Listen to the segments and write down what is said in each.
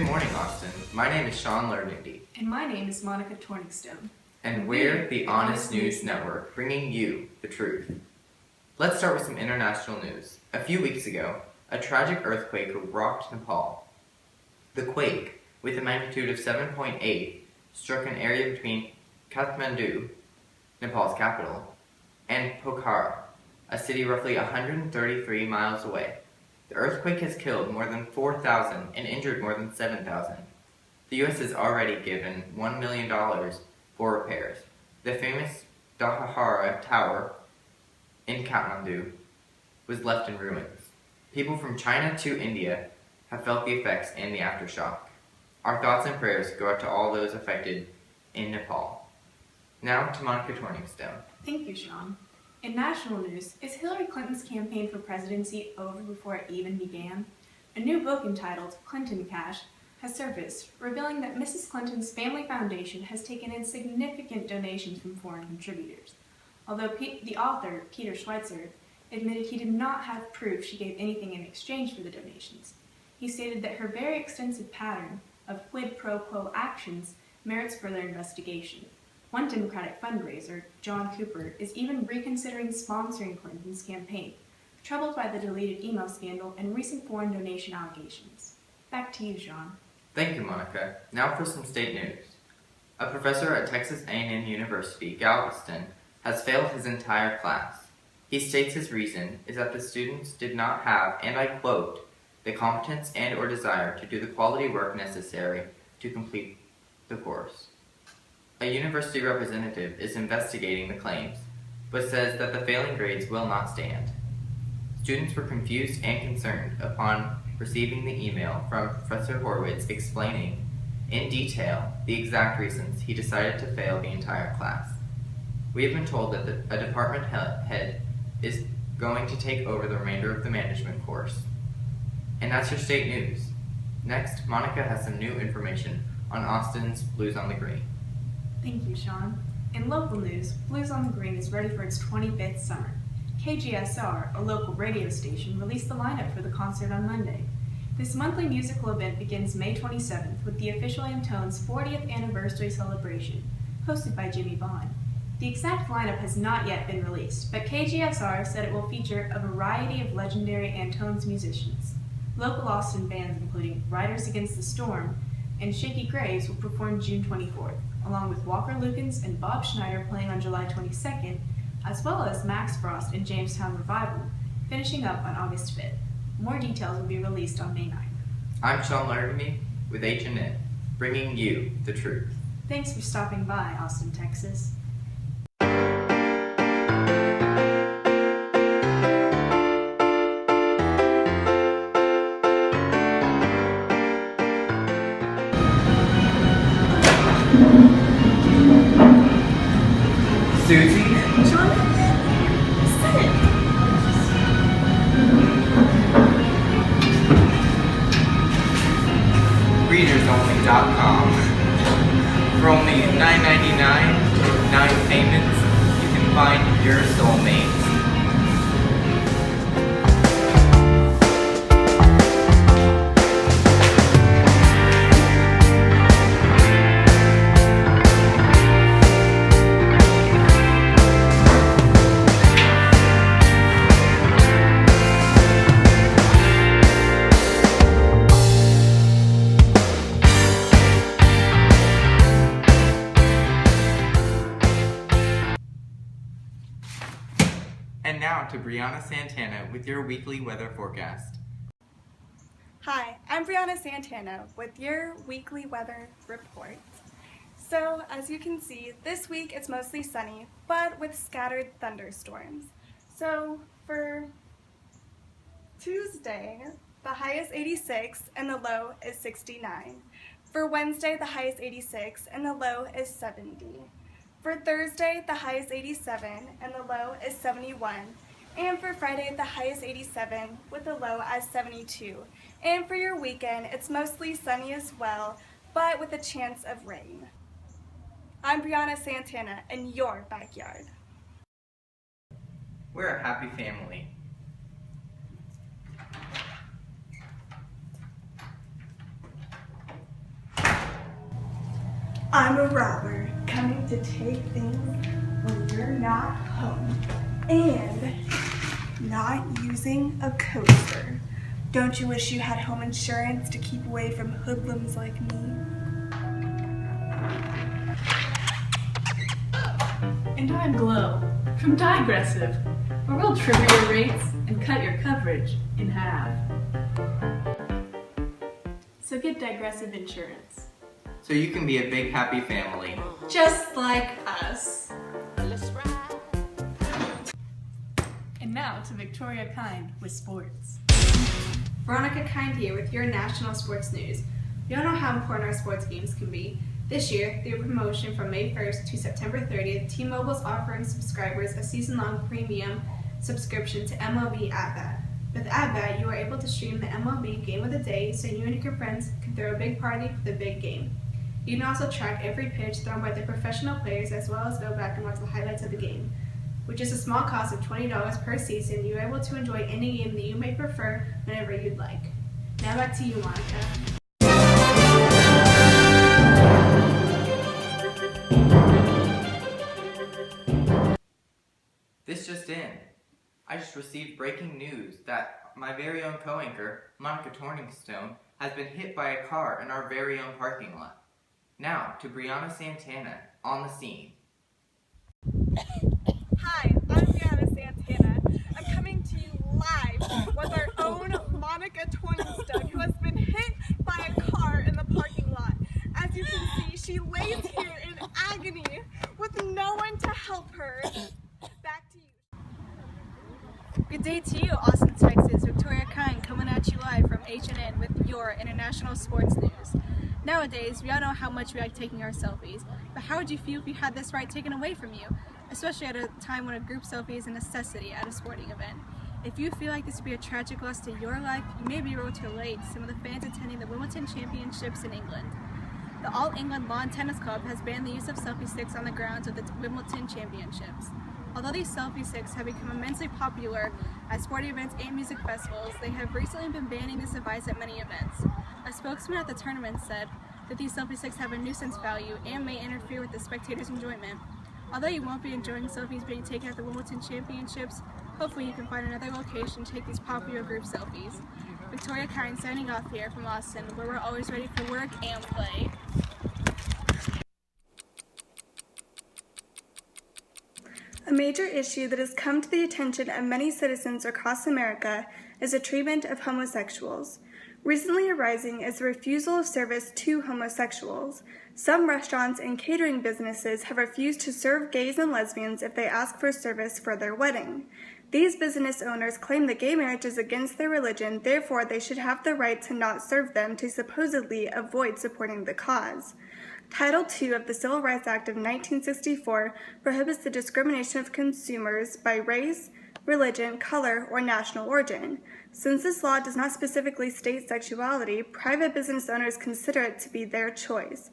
Good morning, Austin. My name is Sean Lernindy. And my name is Monica Torningstone. And we're the Honest News Network, bringing you the truth. Let's start with some international news. A few weeks ago, a tragic earthquake rocked Nepal. The quake, with a magnitude of 7.8, struck an area between Kathmandu, Nepal's capital, and Pokhara, a city roughly 133 miles away. The earthquake has killed more than 4,000 and injured more than 7,000. The U.S. has already given $1 million for repairs. The famous Dahahara Tower in Kathmandu was left in ruins. People from China to India have felt the effects and the aftershock. Our thoughts and prayers go out to all those affected in Nepal. Now to Monica Torningstone. Thank you, Sean. In national news, is Hillary Clinton's campaign for presidency over before it even began? A new book entitled Clinton Cash has surfaced, revealing that Mrs. Clinton's family foundation has taken in significant donations from foreign contributors. Although the author, Peter Schweitzer, admitted he did not have proof she gave anything in exchange for the donations. He stated that her very extensive pattern of quid pro quo actions merits further investigation. One Democratic fundraiser, John Cooper, is even reconsidering sponsoring Clinton's campaign, troubled by the deleted email scandal and recent foreign donation allegations. Back to you, Sean. Thank you, Monica. Now for some state news. A professor at Texas A&M University, Galveston, has failed his entire class. He states his reason is that the students did not have, and I quote, the competence and or desire to do the quality work necessary to complete the course. A university representative is investigating the claims, but says that the failing grades will not stand. Students were confused and concerned upon receiving the email from Professor Horwitz explaining in detail the exact reasons he decided to fail the entire class. We have been told that a department head is going to take over the remainder of the management course. And that's your state news. Next, Monica has some new information on Austin's Blues on the Green. Thank you, Sean. In local news, Blues on the Green is ready for its 25th summer. KGSR, a local radio station, released the lineup for the concert on Monday. This monthly musical event begins May 27th with the official Antone's 40th anniversary celebration, hosted by Jimmy Vaughn. The exact lineup has not yet been released, but KGSR said it will feature a variety of legendary Antone's musicians. Local Austin bands including Riders Against the Storm and Shaky Graves will perform June 24th, along with Walker Lukens and Bob Schneider playing on July 22nd, as well as Max Frost and Jamestown Revival, finishing up on August 5th. More details will be released on May 9th. I'm Sean Lernindy with HNN, bringing you the truth. Thanks for stopping by, Austin, Texas. Susie? Jonathan, sit. ReadersOnly.com. For only $9.99, 9 payments, you can find your soulmate. And now to Brianna Santana with your weekly weather forecast. Hi, I'm Brianna Santana with your weekly weather report. So, as you can see, this week it's mostly sunny, but with scattered thunderstorms. So, for Tuesday, the high is 86 and the low is 69. For Wednesday, the high is 86 and the low is 70. For Thursday, the high is 87 and the low is 71. And for Friday, the high is 87 with the low as 72. And for your weekend, it's mostly sunny as well, but with a chance of rain. I'm Brianna Santana in your backyard. We're a happy family. I'm a robber coming to take things when you're not home and not using a coaster. Don't you wish you had home insurance to keep away from hoodlums like me? And I'm Glow from Digressive, where we'll trigger your rates and cut your coverage in half. So get Digressive insurance. So you can be a big happy family. Just like us. And now to Victoria Kind with sports. Veronica Kind here with your national sports news. We all know how important our sports games can be. This year, through a promotion from May 1st to September 30th, T-Mobile is offering subscribers a season-long premium subscription to MLB At-Bat. With At-Bat, you are able to stream the MLB Game of the Day so you and your friends can throw a big party for the big game. You can also track every pitch thrown by the professional players as well as go back and watch the highlights of the game. With just a small cost of $20 per season, you're able to enjoy any game that you may prefer whenever you'd like. Now back to you, Monica. This just in. I just received breaking news that my very own co-anchor, Monica Torningstone, has been hit by a car in our very own parking lot. Now, to Brianna Santana, on the scene. Hi, I'm Brianna Santana. I'm coming to you live with our own Monica Torningstone, who has been hit by a car in the parking lot. As you can see, she lays here in agony with no one to help her. Back to you. Good day to you, Austin, Texas. Victoria Kind coming at you live from HNN with your international sports news. Nowadays, we all know how much we like taking our selfies, but how would you feel if you had this right taken away from you, especially at a time when a group selfie is a necessity at a sporting event? If you feel like this would be a tragic loss to your life, you may be able to relate to some of the fans attending the Wimbledon Championships in England. The All England Lawn Tennis Club has banned the use of selfie sticks on the grounds of the Wimbledon Championships. Although these selfie sticks have become immensely popular at sporting events and music festivals, they have recently been banning this device at many events. A spokesman at the tournament said that these selfie sticks have a nuisance value and may interfere with the spectators' enjoyment. Although you won't be enjoying selfies being taken at the Wimbledon Championships, hopefully you can find another location to take these popular group selfies. Victoria Kind signing off here from Austin, where we're always ready for work and play. A major issue that has come to the attention of many citizens across America is the treatment of homosexuals. Recently arising is the refusal of service to homosexuals. Some restaurants and catering businesses have refused to serve gays and lesbians if they ask for service for their wedding. These business owners claim that gay marriage is against their religion, therefore they should have the right to not serve them to supposedly avoid supporting the cause. Title II of the Civil Rights Act of 1964 prohibits the discrimination of consumers by race, religion, color, or national origin. Since this law does not specifically state sexuality, private business owners consider it to be their choice.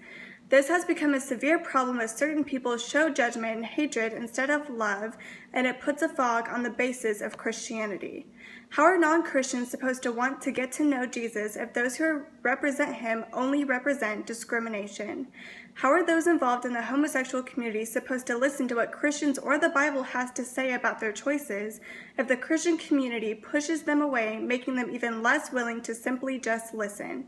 This has become a severe problem as certain people show judgment and hatred instead of love, and it puts a fog on the basis of Christianity. How are non-Christians supposed to want to get to know Jesus if those who represent him only represent discrimination? How are those involved in the homosexual community supposed to listen to what Christians or the Bible has to say about their choices if the Christian community pushes them away, making them even less willing to simply just listen?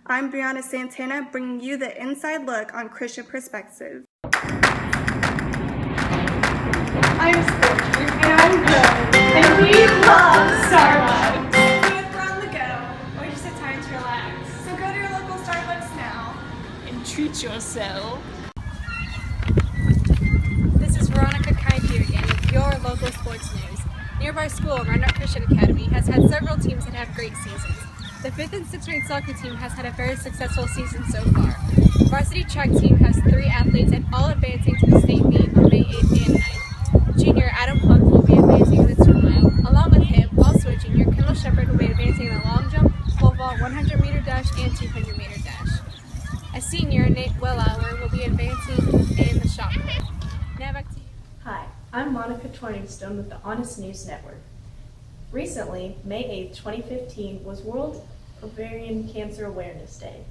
I'm Brianna Santana, bringing you the inside look on Christian perspective. I'm Scorcher, and I'm Glow, and we love Starbucks! Good, we're on the go. Or just a time to relax. So go to your local Starbucks now. And treat yourself. This is Veronica Kind here again with your local sports news. Nearby school, Roundup Christian Academy, has had several teams that have great seasons. The 5th and 6th grade soccer team has had a very successful season so far. The varsity track team has 3 athletes and all advancing to the state meet on May 8th and 9th. Junior Adam Plunk will be advancing in the 2 mile. Along with him, also a junior, Kendall Shepard will be advancing in the long jump, pole vault, 100-meter dash, and 200-meter dash. A senior, Nate Wellauer, will be advancing in the shot put. Now back to you. Hi, I'm Monica Torningstone with the Honest News Network. Recently, May 8, 2015, was World Ovarian Cancer Awareness Day.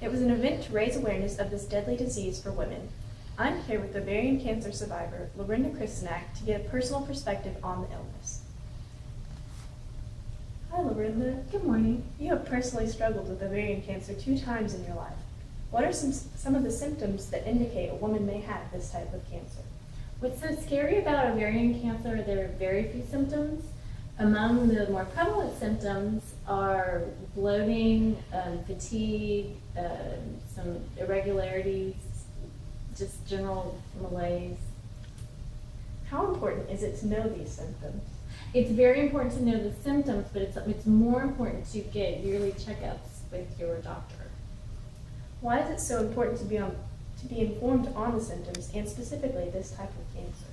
It was an event to raise awareness of this deadly disease for women. I'm here with ovarian cancer survivor Lorinda Kristanak to get a personal perspective on the illness. Hi Lorinda. Good morning. You have personally struggled with ovarian cancer 2 times in your life. What are some of the symptoms that indicate a woman may have this type of cancer? What's so scary about ovarian cancer, there are very few symptoms. Among the more prevalent symptoms are bloating, fatigue, some irregularities, just general malaise. How important is it to know these symptoms? It's very important to know the symptoms, but it's more important to get yearly checkups with your doctor. Why is it so important to be informed on the symptoms and specifically this type of cancer?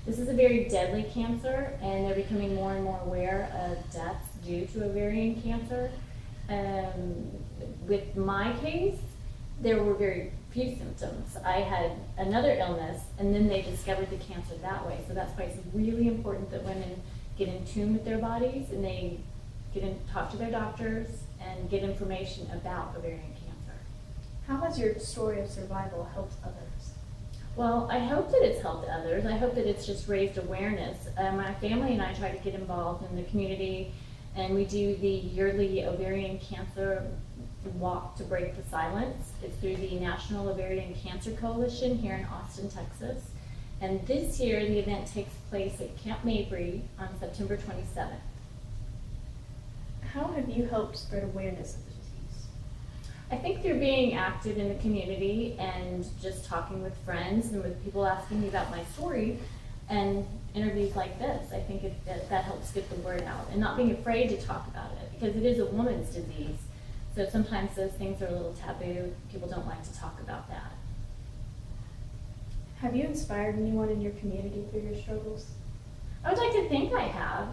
This is a very deadly cancer, and they're becoming more and more aware of deaths due to ovarian cancer. With my case, there were very few symptoms. I had another illness, and then they discovered the cancer that way. So that's why it's really important that women get in tune with their bodies, and they talk to their doctors and get information about ovarian cancer. How has your story of survival helped others? Well, I hope that it's helped others. I hope that it's just raised awareness. My family and I try to get involved in the community, and we do the yearly ovarian cancer walk to break the silence. It's through the National Ovarian Cancer Coalition here in Austin, Texas. And this year, the event takes place at Camp Mabry on September 27th. How have you helped spread awareness of the disease? I think through being active in the community and just talking with friends and with people asking me about my story and interviews like this, I think that helps get the word out, and not being afraid to talk about it, because it is a woman's disease. So sometimes those things are a little taboo. People don't like to talk about that. Have you inspired anyone in your community through your struggles? I would like to think I have.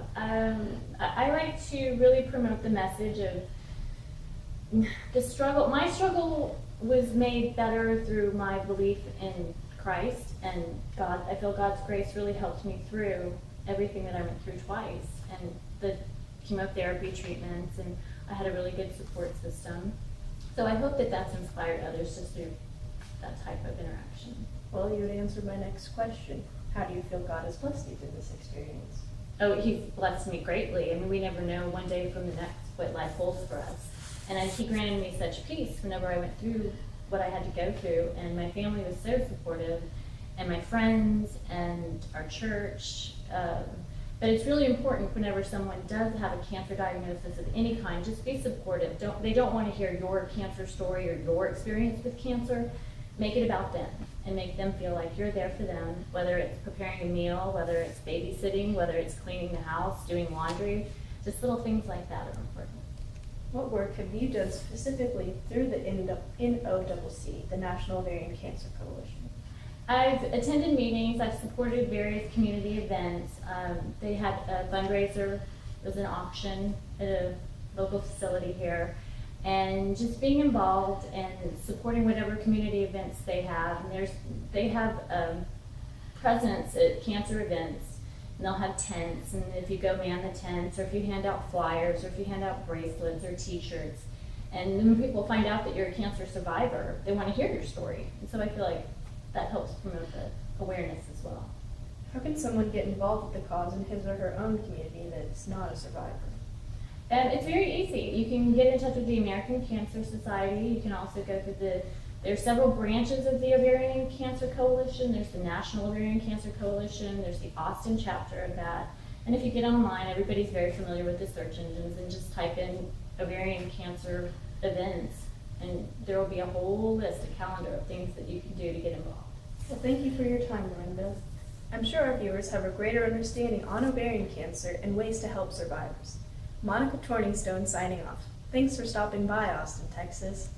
I like to really promote the message of the struggle. My struggle was made better through my belief in Christ and God. I feel God's grace really helped me through everything that I went through twice, and the chemotherapy treatments, and I had a really good support system. So I hope that that's inspired others just through that type of interaction. Well, you would answer my next question. How do you feel God has blessed you through this experience? Oh, He's blessed me greatly. I mean, we never know one day from the next what life holds for us. And He granted me such peace whenever I went through what I had to go through. And my family was so supportive, and my friends and our church. But it's really important whenever someone does have a cancer diagnosis of any kind, just be supportive. They don't want to hear your cancer story or your experience with cancer. Make it about them and make them feel like you're there for them, whether it's preparing a meal, whether it's babysitting, whether it's cleaning the house, doing laundry. Just little things like that are important. What work have you done specifically through the NOCC, the National Ovarian Cancer Coalition? I've attended meetings, I've supported various community events. They had a fundraiser, it was an auction at a local facility here, and just being involved and supporting whatever community events they have. And they have presence at cancer events, and they'll have tents, and if you go man the tents, or if you hand out flyers, or if you hand out bracelets or t-shirts, and then when people find out that you're a cancer survivor, they want to hear your story. And so I feel like that helps promote the awareness as well. How can someone get involved with the cause in his or her own community that's not a survivor? It's very easy. You can get in touch with the American Cancer Society. You can also go through there's several branches of the Ovarian Cancer Coalition. There's the National Ovarian Cancer Coalition. There's the Austin chapter of that. And if you get online, everybody's very familiar with the search engines, and just type in ovarian cancer events, and there will be a whole list, a calendar of things that you can do to get involved. Well, thank you for your time, Lorinda. I'm sure our viewers have a greater understanding on ovarian cancer and ways to help survivors. Monica Torningstone signing off. Thanks for stopping by, Austin, Texas.